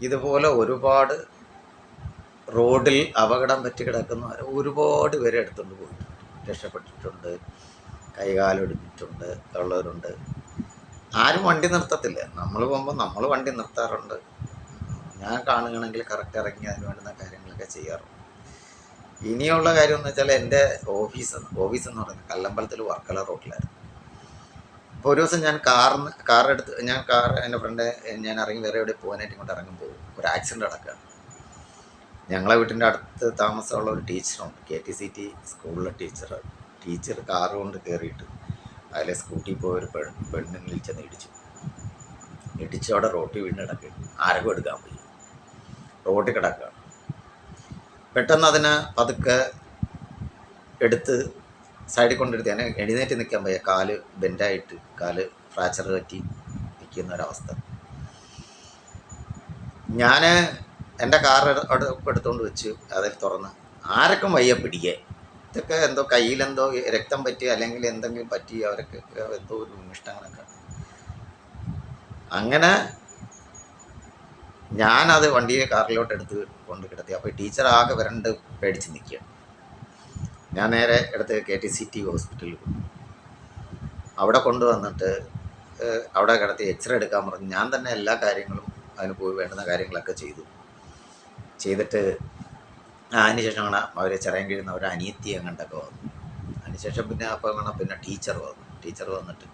ഇതുപോലെ ഒരുപാട് റോഡിൽ അപകടം പറ്റി കിടക്കുന്നവർ ഒരുപാട് പേരെ എടുത്തുകൊണ്ട് പോയിട്ടുണ്ട്, രക്ഷപ്പെട്ടിട്ടുണ്ട്, കൈകാലൊടിഞ്ഞിട്ടുണ്ട് ഉള്ളവരുണ്ട്. ആരും വണ്ടി നിർത്തത്തില്ല. നമ്മൾ പോകുമ്പോൾ നമ്മൾ വണ്ടി നിർത്താറുണ്ട്. ഞാൻ കാണുകയാണെങ്കിൽ കറക്റ്റ് ഇറങ്ങി അതിന് വേണ്ടുന്ന കാര്യങ്ങളൊക്കെ ചെയ്യാറുണ്ട്. ഇനിയുള്ള കാര്യം എന്ന് വെച്ചാൽ എൻ്റെ ഓഫീസ് എന്ന് പറയുന്നത് കല്ലമ്പലത്തിൽ വർക്കല റോഡിലായിരുന്നു. അപ്പോൾ ഒരു ദിവസം ഞാൻ എൻ്റെ ഫ്രണ്ട് ഞാൻ ഇറങ്ങി വേറെ എവിടെ പോകാനായിട്ട് ഇങ്ങോട്ട് ഇറങ്ങുമ്പോൾ ഒരു ആക്സിഡൻറ്റ് നടക്കുകയാണ്. ഞങ്ങളെ വീട്ടിൻ്റെ അടുത്ത് താമസമുള്ള ഒരു ടീച്ചറുണ്ട്, KTCT സ്കൂളിലെ ടീച്ചർ കാറ് കൊണ്ട് കയറിയിട്ട് അതിലെ സ്കൂട്ടി പോയ ഒരു പെണ്ണിൽ ചെന്ന് ഇടിച്ചവിടെ റോട്ടിൽ വീണ് കിടക്കുകയാണ്. ആരകം എടുക്കാൻ പോയി റോട്ടിൽ കിടക്കുകയാണ്. പെട്ടെന്ന് അതിനെ പതുക്കെ എടുത്ത് സൈഡിൽ കൊണ്ടെടുത്ത് ഞാൻ എഴുന്നേറ്റ് നിൽക്കാൻ പോയ കാല് ബെൻഡായിട്ട് കാല് ഫ്രാക്ചർ പറ്റി നിൽക്കുന്ന ഒരവസ്ഥ. ഞാൻ എൻ്റെ കാർ എടുത്തുകൊണ്ട് വെച്ച് അതിൽ തുറന്ന് ആരൊക്കെ വയ്യ പിടിക്കുക. ഇതൊക്കെ എന്തോ കയ്യിലെന്തോ രക്തം പറ്റി അല്ലെങ്കിൽ എന്തെങ്കിലും പറ്റി അവരൊക്കെ എന്തോ ഒരു വിമിഷ്ടങ്ങളൊക്കെ. അങ്ങനെ ഞാനത് വണ്ടിയെ കാറിലോട്ട് എടുത്ത് കൊണ്ട് കിടത്തി. അപ്പോൾ ടീച്ചർ ആകെ വരണ്ട് പേടിച്ച് നിൽക്കുകയാണ്. ഞാൻ നേരെ എടുത്ത് KTCT ഹോസ്പിറ്റലിൽ പോയി. അവിടെ കൊണ്ടുവന്നിട്ട് അവിടെ കിടത്തി എക്സ്റേ എടുക്കാൻ പറഞ്ഞു. ഞാൻ തന്നെ എല്ലാ കാര്യങ്ങളും അതിന് പോയി വേണ്ടുന്ന കാര്യങ്ങളൊക്കെ ചെയ്തിട്ട് അതിനുശേഷമാണ് അവർ ചിറയൻകീഴുന്ന ഒരു അനിയത്തി അങ്ങോട്ടൊക്കെ വന്നു. അതിനുശേഷം പിന്നെ ടീച്ചർ വന്നിട്ട്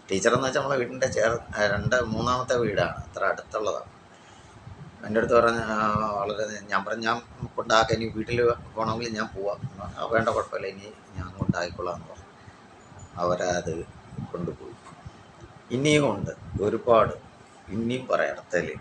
ടീച്ചറെന്ന് വെച്ചാൽ നമ്മളെ വീടിൻ്റെ മൂന്നാമത്തെ വീടാണ്, അത്ര അടുത്തുള്ളതാണ്. എൻ്റെ അടുത്ത് പറഞ്ഞ് ഞാൻ കൊണ്ടാക്കാം, ഇനി വീട്ടിൽ പോകണമെങ്കിൽ ഞാൻ പോവാം. വേണ്ട കുഴപ്പമില്ല, ഇനി ഞാൻ കൊണ്ടാക്കിക്കൊള്ളാം എന്ന് പറഞ്ഞു. അവരത് കൊണ്ടുപോയി. ഇനിയും ഉണ്ട് ഒരുപാട്, ഇനിയും പറയാം അടുത്തതിൽ.